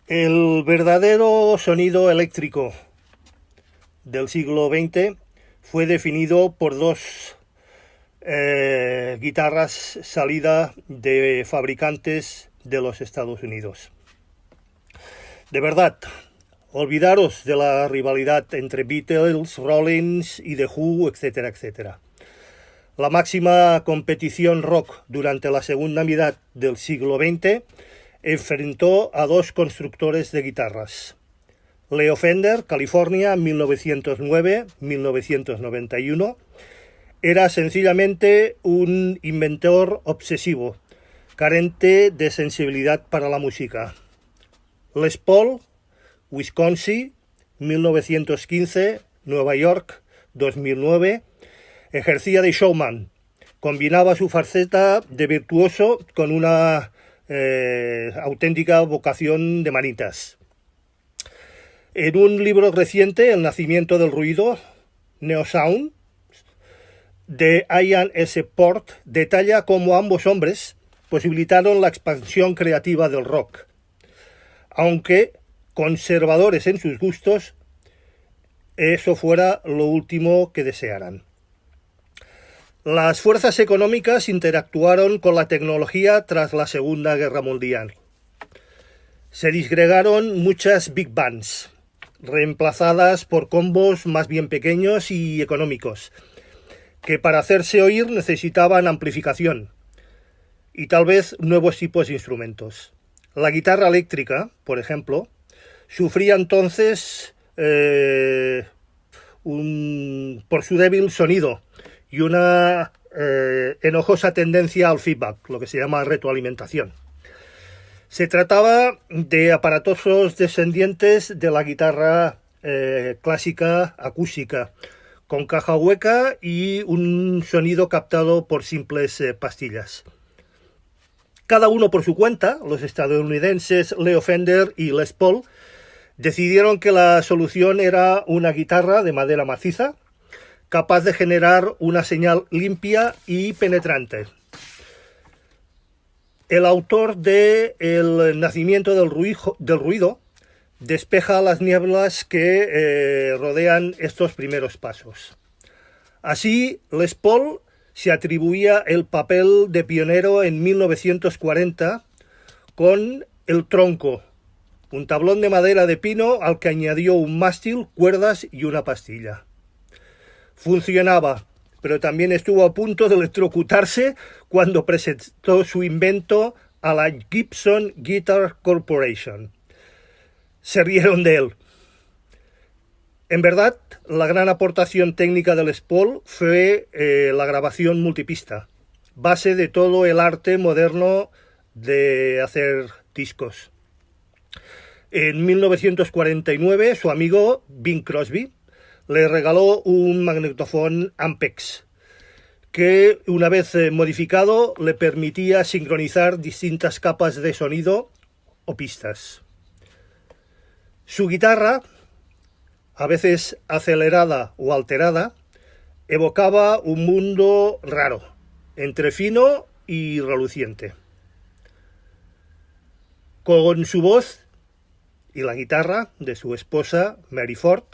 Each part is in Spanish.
El verdadero sonido eléctrico del siglo XX fue definido por dos guitarras salida de fabricantes de los Estados Unidos. De verdad, olvidaros de la rivalidad entre Beatles, Rollins y The Who, etcétera, etcétera. La máxima competición rock durante la segunda mitad del siglo XX enfrentó a dos constructores de guitarras. Leo Fender, California, 1909-1991, era sencillamente un inventor obsesivo, carente de sensibilidad para la música. Les Paul, Wisconsin, 1915, Nueva York, 2009, ejercía de showman. Combinaba su faceta de virtuoso con una auténtica vocación de manitas. En un libro reciente, El nacimiento del ruido, Neosound, de Ian S. Port, detalla cómo ambos hombres posibilitaron la expansión creativa del rock. Aunque conservadores en sus gustos, eso fuera lo último que desearan. Las fuerzas económicas interactuaron con la tecnología tras la Segunda Guerra Mundial. Se disgregaron muchas big bands, reemplazadas por combos más bien pequeños y económicos, que para hacerse oír necesitaban amplificación y tal vez nuevos tipos de instrumentos. La guitarra eléctrica, por ejemplo, sufría entonces por su débil sonido y una enojosa tendencia al feedback, lo que se llama retroalimentación. Se trataba de aparatosos descendientes de la guitarra clásica acústica, con caja hueca y un sonido captado por simples pastillas. Cada uno por su cuenta, los estadounidenses Leo Fender y Les Paul decidieron que la solución era una guitarra de madera maciza, capaz de generar una señal limpia y penetrante. El autor de El nacimiento del ruido despeja las nieblas que rodean estos primeros pasos. Así, Les Paul se atribuía el papel de pionero en 1940 con el tronco, un tablón de madera de pino al que añadió un mástil, cuerdas y una pastilla. Funcionaba, pero también estuvo a punto de electrocutarse cuando presentó su invento a la Gibson Guitar Corporation. Se rieron de él. En verdad, la gran aportación técnica de Les Paul fue la grabación multipista, base de todo el arte moderno de hacer discos. En 1949, su amigo Bing Crosby le regaló un magnetofón Ampex, que una vez modificado le permitía sincronizar distintas capas de sonido o pistas. Su guitarra, a veces acelerada o alterada, evocaba un mundo raro, entre fino y reluciente. Con su voz y la guitarra de su esposa Mary Ford,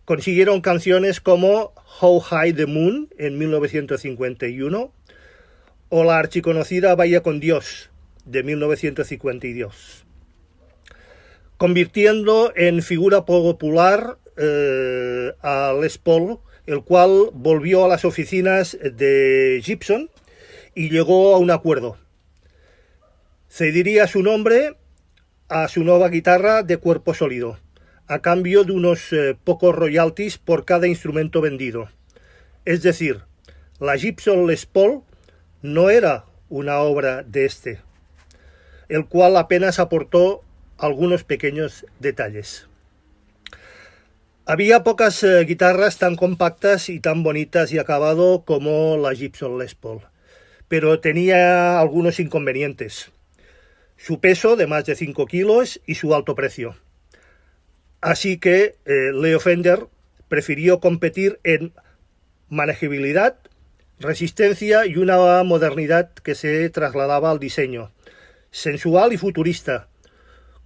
consiguieron canciones como How High the Moon en 1951 o la archiconocida Vaya con Dios de 1952, convirtiendo en figura popular a Les Paul, el cual volvió a las oficinas de Gibson y llegó a un acuerdo. Cediría su nombre a su nueva guitarra de cuerpo sólido, a cambio de unos pocos royalties por cada instrumento vendido. Es decir, la Gibson Les Paul no era una obra de este, el cual apenas aportó algunos pequeños detalles. Había pocas guitarras tan compactas y tan bonitas y acabado como la Gibson Les Paul, pero tenía algunos inconvenientes. Su peso de más de 5 kilos y su alto precio. Así que Leo Fender prefirió competir en manejabilidad, resistencia y una modernidad que se trasladaba al diseño, sensual y futurista,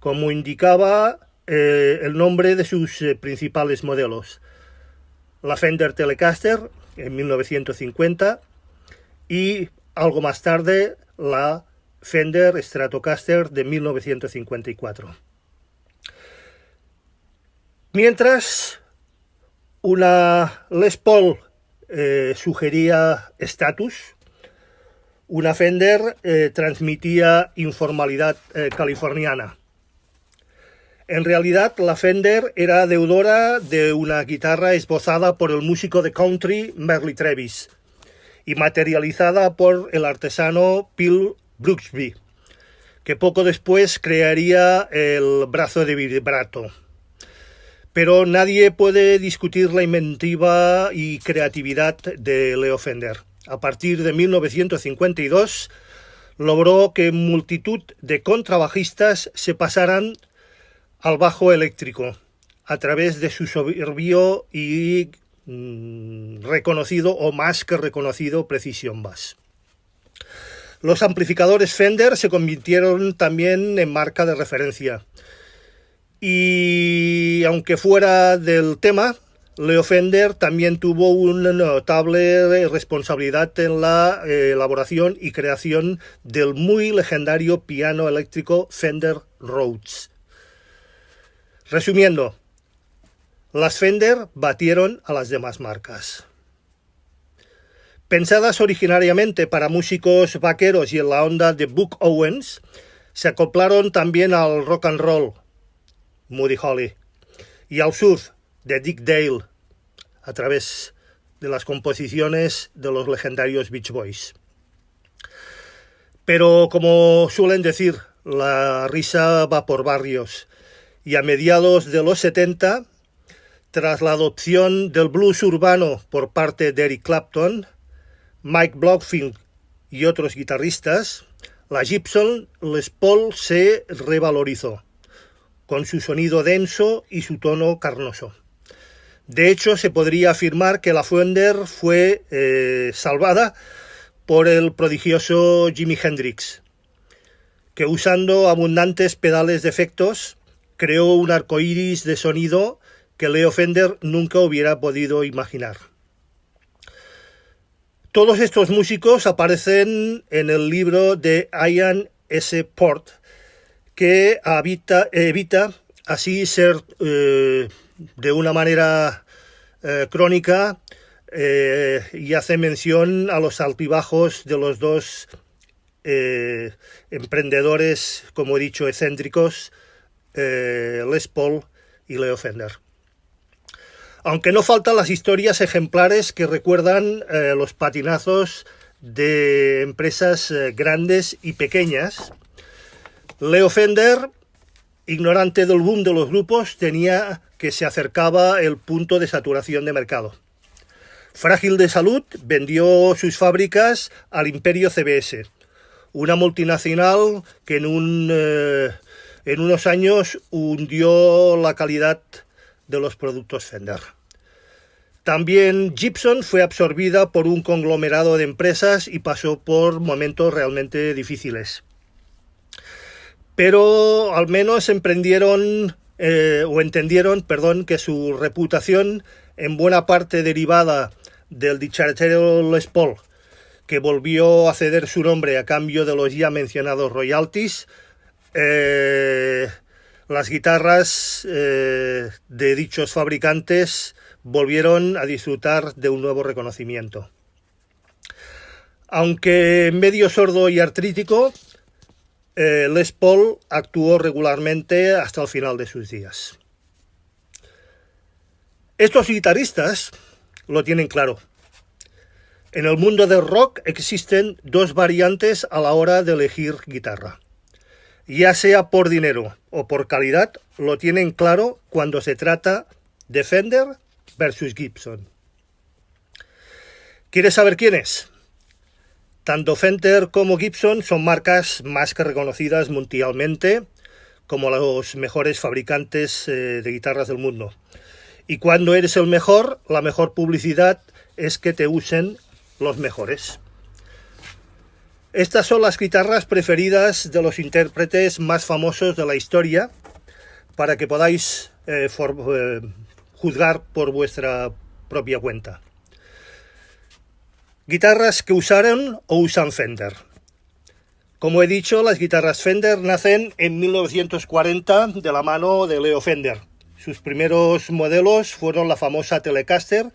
como indicaba el nombre de sus principales modelos. La Fender Telecaster en 1950 y algo más tarde la Fender Stratocaster de 1954. Mientras una Les Paul sugería estatus, una Fender transmitía informalidad californiana. En realidad, la Fender era deudora de una guitarra esbozada por el músico de country Merle Travis y materializada por el artesano Phil Brooksby, que poco después crearía el brazo de vibrato. Pero nadie puede discutir la inventiva y creatividad de Leo Fender. A partir de 1952 logró que multitud de contrabajistas se pasaran al bajo eléctrico a través de su soberbio y reconocido o más que reconocido Precision Bass. Los amplificadores Fender se convirtieron también en marca de referencia. Y aunque fuera del tema, Leo Fender también tuvo una notable responsabilidad en la elaboración y creación del muy legendario piano eléctrico Fender Rhodes. Resumiendo, las Fender batieron a las demás marcas. Pensadas originariamente para músicos vaqueros y en la onda de Buck Owens, se acoplaron también al rock and roll, Buddy Holly, y al surf, de Dick Dale, a través de las composiciones de los legendarios Beach Boys. Pero como suelen decir, la risa va por barrios, y a mediados de los 70, tras la adopción del blues urbano por parte de Eric Clapton, Mike Bloomfield y otros guitarristas, la Gibson Les Paul se revalorizó, con su sonido denso y su tono carnoso. De hecho, se podría afirmar que la Fender fue salvada por el prodigioso Jimi Hendrix, que usando abundantes pedales de efectos, creó un arcoíris de sonido que Leo Fender nunca hubiera podido imaginar. Todos estos músicos aparecen en el libro de Ian S. Port, que evita así ser de una manera crónica y hace mención a los altibajos de los dos emprendedores, como he dicho, excéntricos, Les Paul y Leo Fender. Aunque no faltan las historias ejemplares que recuerdan los patinazos de empresas grandes y pequeñas, Leo Fender, ignorante del boom de los grupos, tenía que se acercaba el punto de saturación de mercado. Frágil de salud, vendió sus fábricas al imperio CBS, una multinacional que en unos años hundió la calidad de los productos Fender. También Gibson fue absorbida por un conglomerado de empresas y pasó por momentos realmente difíciles. Pero al menos entendieron que su reputación, en buena parte derivada del dicharachero Les Paul, que volvió a ceder su nombre a cambio de los ya mencionados royalties, las guitarras de dichos fabricantes volvieron a disfrutar de un nuevo reconocimiento. Aunque medio sordo y artrítico, Les Paul actuó regularmente hasta el final de sus días. Estos guitarristas lo tienen claro. En el mundo del rock existen dos variantes a la hora de elegir guitarra. Ya sea por dinero o por calidad, lo tienen claro cuando se trata de Fender versus Gibson. ¿Quieres saber quiénes? Tanto Fender como Gibson son marcas más que reconocidas mundialmente como los mejores fabricantes de guitarras del mundo. Y cuando eres el mejor, la mejor publicidad es que te usen los mejores. Estas son las guitarras preferidas de los intérpretes más famosos de la historia, para que podáis juzgar por vuestra propia cuenta. Guitarras que usaron o usan Fender. Como he dicho, las guitarras Fender nacen en 1940 de la mano de Leo Fender. Sus primeros modelos fueron la famosa Telecaster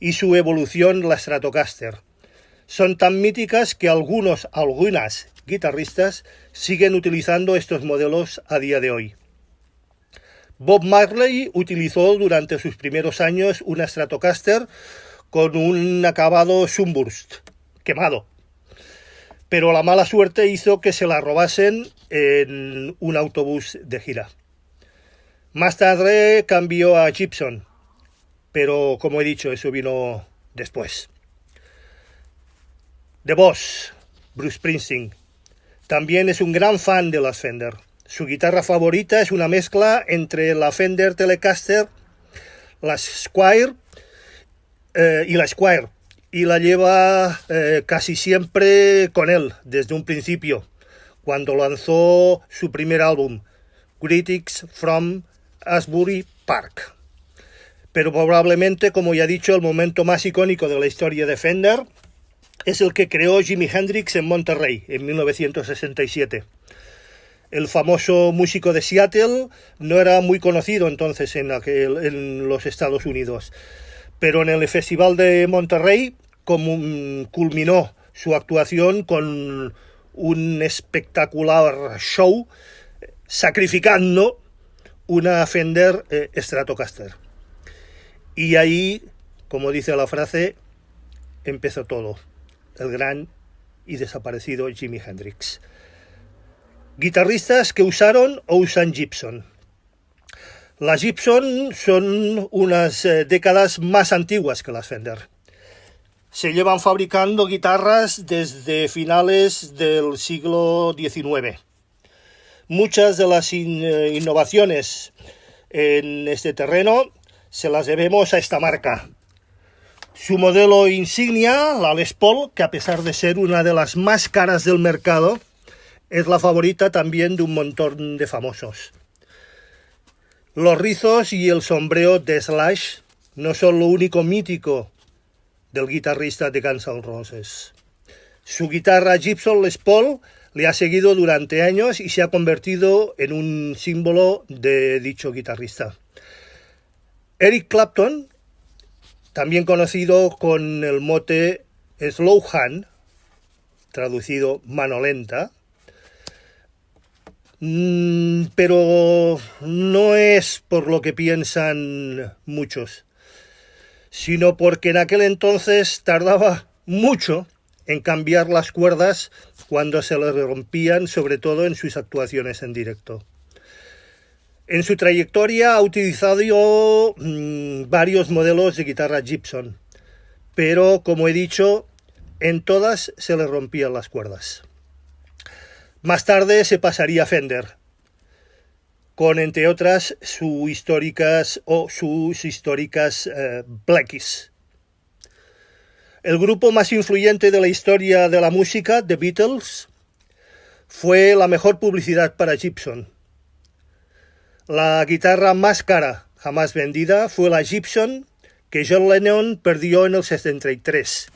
y su evolución la Stratocaster. Son tan míticas que algunas guitarristas siguen utilizando estos modelos a día de hoy. Bob Marley utilizó durante sus primeros años una Stratocaster con un acabado Sunburst, quemado. Pero la mala suerte hizo que se la robasen en un autobús de gira. Más tarde cambió a Gibson, pero como he dicho, eso vino después. The Boss, Bruce Springsteen, también es un gran fan de las Fender. Su guitarra favorita es una mezcla entre la Fender Telecaster, la Squier y la lleva casi siempre con él desde un principio, cuando lanzó su primer álbum, Greetings from Asbury Park. Pero probablemente, como ya he dicho, el momento más icónico de la historia de Fender es el que creó Jimi Hendrix en Monterrey en 1967. El famoso músico de Seattle no era muy conocido entonces en los Estados Unidos, pero en el Festival de Monterrey culminó su actuación con un espectacular show sacrificando una Fender Stratocaster. Y ahí, como dice la frase, empezó todo. El gran y desaparecido Jimi Hendrix. Guitarristas que usaron o usan Gibson. Las Gibson son unas décadas más antiguas que las Fender. Se llevan fabricando guitarras desde finales del siglo XIX. Muchas de las innovaciones en este terreno se las debemos a esta marca. Su modelo insignia, la Les Paul, que a pesar de ser una de las más caras del mercado, es la favorita también de un montón de famosos. Los rizos y el sombrero de Slash no son lo único mítico del guitarrista de Guns N' Roses. Su guitarra Gibson Les Paul le ha seguido durante años y se ha convertido en un símbolo de dicho guitarrista. Eric Clapton, también conocido con el mote Slow Hand, traducido mano lenta, pero no es por lo que piensan muchos, sino porque en aquel entonces tardaba mucho en cambiar las cuerdas cuando se le rompían, sobre todo en sus actuaciones en directo. En su trayectoria ha utilizado varios modelos de guitarra Gibson, pero como he dicho, en todas se le rompían las cuerdas. Más tarde se pasaría a Fender, con entre otras sus históricas Blackies. El grupo más influyente de la historia de la música, The Beatles, fue la mejor publicidad para Gibson. La guitarra más cara jamás vendida fue la Gibson que John Lennon perdió en el 73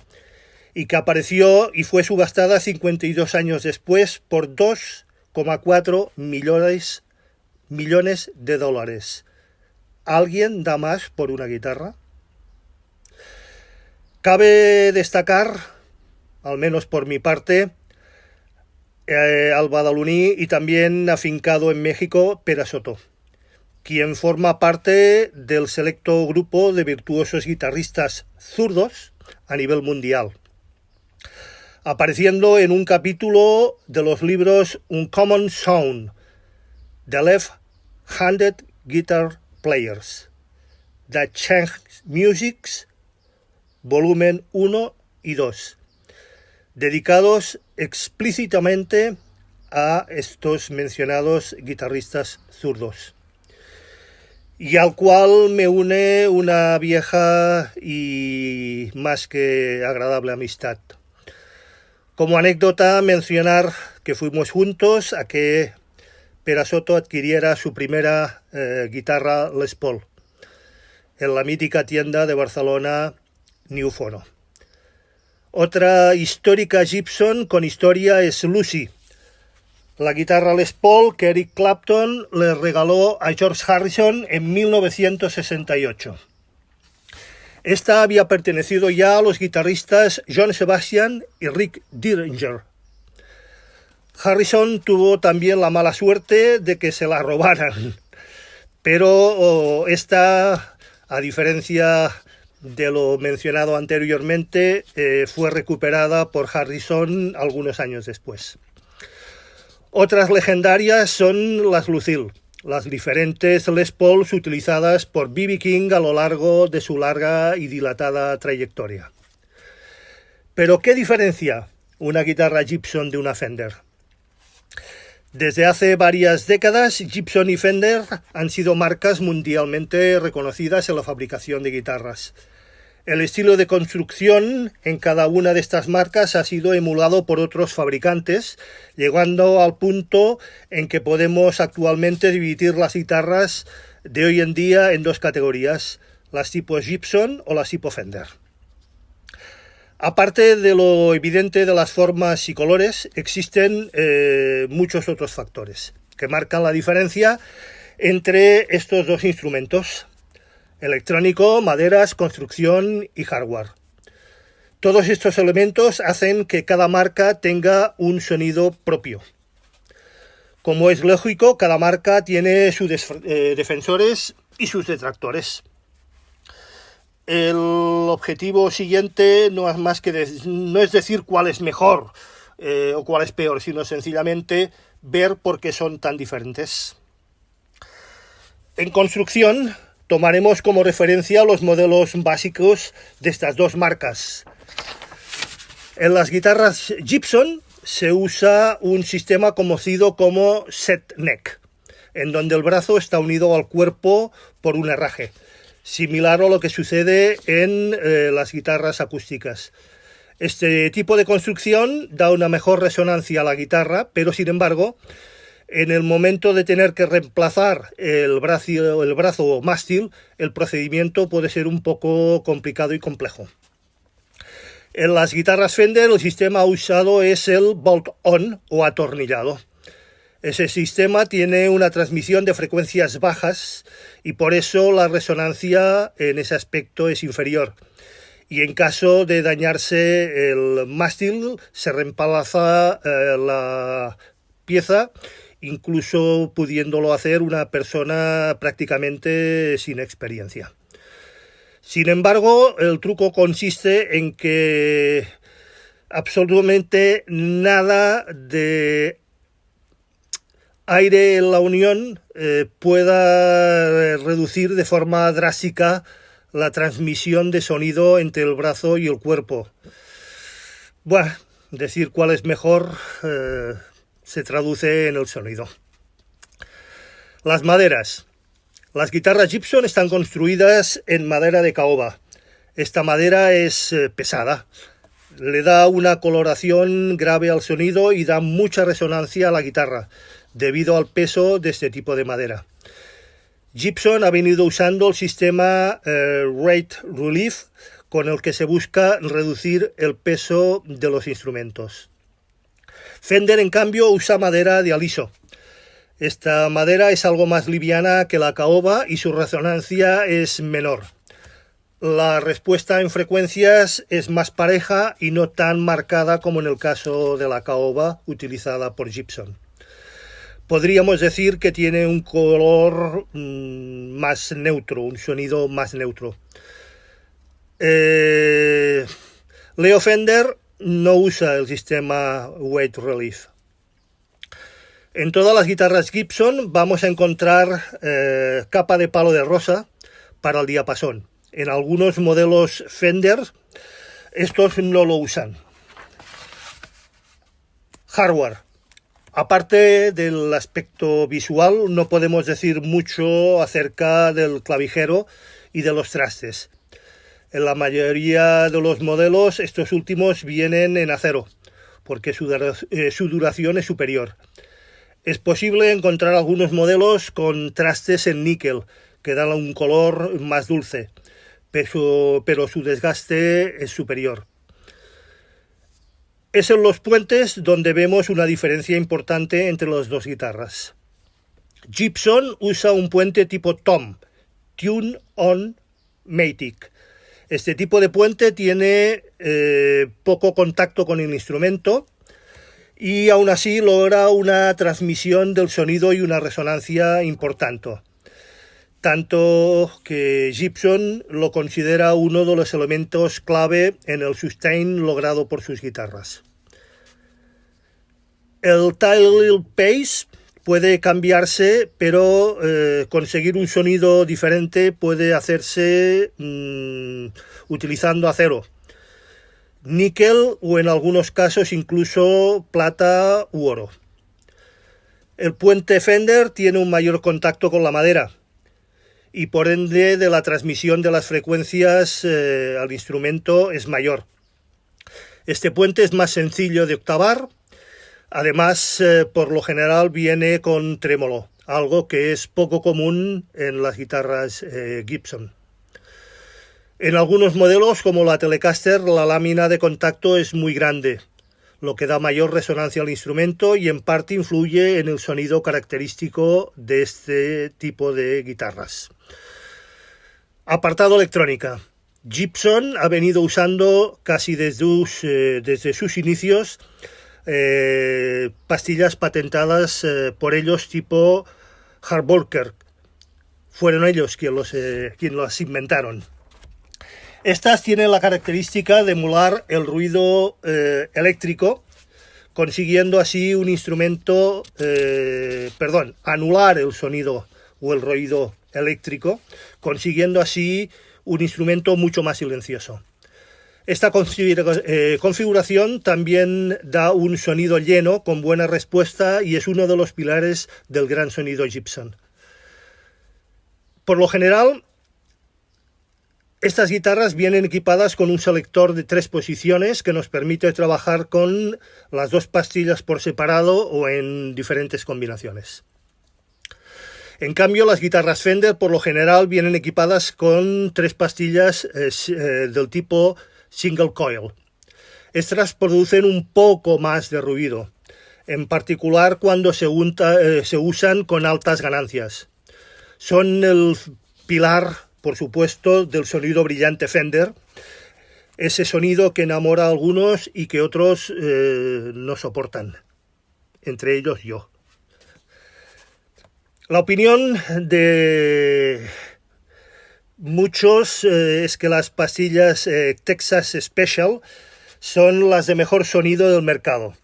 y que apareció y fue subastada 52 años después por 2,4 millones de dólares. ¿Alguien da más por una guitarra? Cabe destacar, al menos por mi parte, al badaloní y también afincado en México, Pere Soto, quien forma parte del selecto grupo de virtuosos guitarristas zurdos a nivel mundial, apareciendo en un capítulo de los libros Uncommon Sound, The Left-Handed Guitar Players, That Changed Music, volumen 1 y 2, dedicados explícitamente a estos mencionados guitarristas zurdos, y al cual me une una vieja y más que agradable amistad. Como anécdota mencionar que fuimos juntos a que Perasoto adquiriera su primera guitarra Les Paul en la mítica tienda de Barcelona New Phono. Otra histórica Gibson con historia es Lucy, la guitarra Les Paul que Eric Clapton le regaló a George Harrison en 1968. Esta había pertenecido ya a los guitarristas John Sebastian y Rick Derringer. Harrison tuvo también la mala suerte de que se la robaran, pero esta, a diferencia de lo mencionado anteriormente, fue recuperada por Harrison algunos años después. Otras legendarias son las Lucille, las diferentes Les Pauls utilizadas por B.B. King a lo largo de su larga y dilatada trayectoria. ¿Pero qué diferencia una guitarra Gibson de una Fender? Desde hace varias décadas, Gibson y Fender han sido marcas mundialmente reconocidas en la fabricación de guitarras. El estilo de construcción en cada una de estas marcas ha sido emulado por otros fabricantes, llegando al punto en que podemos actualmente dividir las guitarras de hoy en día en dos categorías, las tipo Gibson o las tipo Fender. Aparte de lo evidente de las formas y colores, existen muchos otros factores que marcan la diferencia entre estos dos instrumentos: electrónico, maderas, construcción y hardware. Todos estos elementos hacen que cada marca tenga un sonido propio. Como es lógico, cada marca tiene sus defensores y sus detractores. El objetivo siguiente no es más que no es decir cuál es mejor o cuál es peor, sino sencillamente ver por qué son tan diferentes. En construcción, tomaremos como referencia los modelos básicos de estas dos marcas. En las guitarras Gibson se usa un sistema conocido como set neck, en donde el brazo está unido al cuerpo por un herraje, similar a lo que sucede en las guitarras acústicas. Este tipo de construcción da una mejor resonancia a la guitarra, pero sin embargo, en el momento de tener que reemplazar el brazo o mástil, el procedimiento puede ser un poco complicado y complejo. En las guitarras Fender el sistema usado es el bolt-on o atornillado. Ese sistema tiene una transmisión de frecuencias bajas y por eso la resonancia en ese aspecto es inferior. Y en caso de dañarse el mástil se reemplaza la pieza, incluso pudiéndolo hacer una persona prácticamente sin experiencia. Sin embargo, el truco consiste en que absolutamente nada de aire en la unión pueda reducir de forma drástica la transmisión de sonido entre el brazo y el cuerpo. Bueno, decir cuál es mejor se traduce en el sonido. Las maderas. Las guitarras Gibson están construidas en madera de caoba. Esta madera es pesada, le da una coloración grave al sonido y da mucha resonancia a la guitarra, debido al peso de este tipo de madera. Gibson ha venido usando el sistema Rate Relief, con el que se busca reducir el peso de los instrumentos. Fender, en cambio, usa madera de aliso. Esta madera es algo más liviana que la caoba y su resonancia es menor. La respuesta en frecuencias es más pareja y no tan marcada como en el caso de la caoba utilizada por Gibson. Podríamos decir que tiene un color más neutro, un sonido más neutro. Leo Fender no usa el sistema Weight Relief. En todas las guitarras Gibson vamos a encontrar capa de palo de rosa para el diapasón. En algunos modelos Fender estos no lo usan. Hardware. Aparte del aspecto visual, no podemos decir mucho acerca del clavijero y de los trastes. En la mayoría de los modelos, estos últimos vienen en acero. porque su duración es superior. Es posible encontrar algunos modelos con trastes en níquel, que dan un color más dulce, pero su desgaste es superior. Es en los puentes donde vemos una diferencia importante entre las dos guitarras. Gibson usa un puente tipo Tom, Tune-on-Matic. Este tipo de puente tiene poco contacto con el instrumento y aún así logra una transmisión del sonido y una resonancia importante. Tanto que Gibson lo considera uno de los elementos clave en el sustain logrado por sus guitarras. El tail pace puede cambiarse, pero conseguir un sonido diferente puede hacerse utilizando acero, níquel o en algunos casos incluso plata u oro. El puente Fender tiene un mayor contacto con la madera y por ende de la transmisión de las frecuencias al instrumento es mayor. Este puente es más sencillo de octavar. Además, por lo general viene con trémolo, algo que es poco común en las guitarras Gibson. En algunos modelos, como la Telecaster, la lámina de contacto es muy grande, lo que da mayor resonancia al instrumento y en parte influye en el sonido característico de este tipo de guitarras. Apartado electrónica. Gibson ha venido usando casi desde sus inicios pastillas patentadas por ellos tipo Hardworker. Fueron ellos quienes las inventaron. Estas tienen la característica de emular el ruido eléctrico, consiguiendo así un instrumento, anular el sonido o el ruido eléctrico, consiguiendo así un instrumento mucho más silencioso. Esta configuración también da un sonido lleno con buena respuesta y es uno de los pilares del gran sonido Gibson. Por lo general, estas guitarras vienen equipadas con un selector de 3 posiciones que nos permite trabajar con las 2 pastillas por separado o en diferentes combinaciones. En cambio, las guitarras Fender por lo general vienen equipadas con 3 pastillas del tipo single coil. Estas producen un poco más de ruido, en particular cuando se usan con altas ganancias. Son el pilar, por supuesto, del sonido brillante Fender, ese sonido que enamora a algunos y que otros no soportan, entre ellos yo. La opinión de muchos es que las pastillas Texas Special son las de mejor sonido del mercado.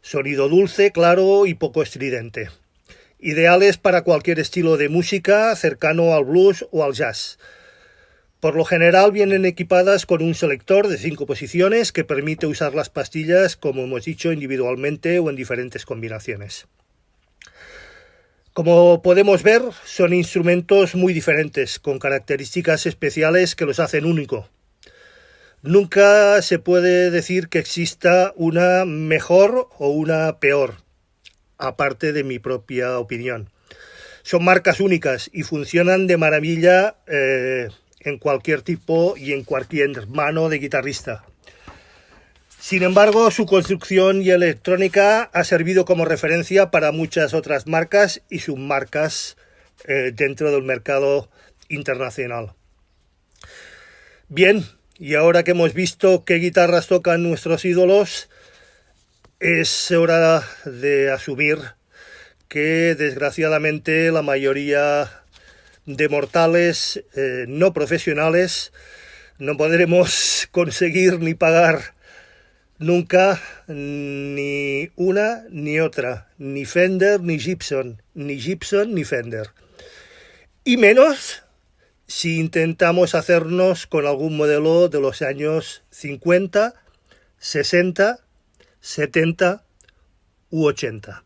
Sonido dulce, claro y poco estridente. Ideales para cualquier estilo de música cercano al blues o al jazz. Por lo general vienen equipadas con un selector de 5 posiciones que permite usar las pastillas, como hemos dicho, individualmente o en diferentes combinaciones. Como podemos ver, son instrumentos muy diferentes, con características especiales que los hacen único. Nunca se puede decir que exista una mejor o una peor, aparte de mi propia opinión. Son marcas únicas y funcionan de maravilla en cualquier tipo y en cualquier mano de guitarrista. Sin embargo, su construcción y electrónica ha servido como referencia para muchas otras marcas y submarcas dentro del mercado internacional. Bien, y ahora que hemos visto qué guitarras tocan nuestros ídolos, es hora de asumir que desgraciadamente la mayoría de mortales no profesionales no podremos conseguir ni pagar nunca ni una ni otra, ni Fender ni Gibson, ni Gibson ni Fender. Y menos si intentamos hacernos con algún modelo de los años 50, 60, 70 u 80.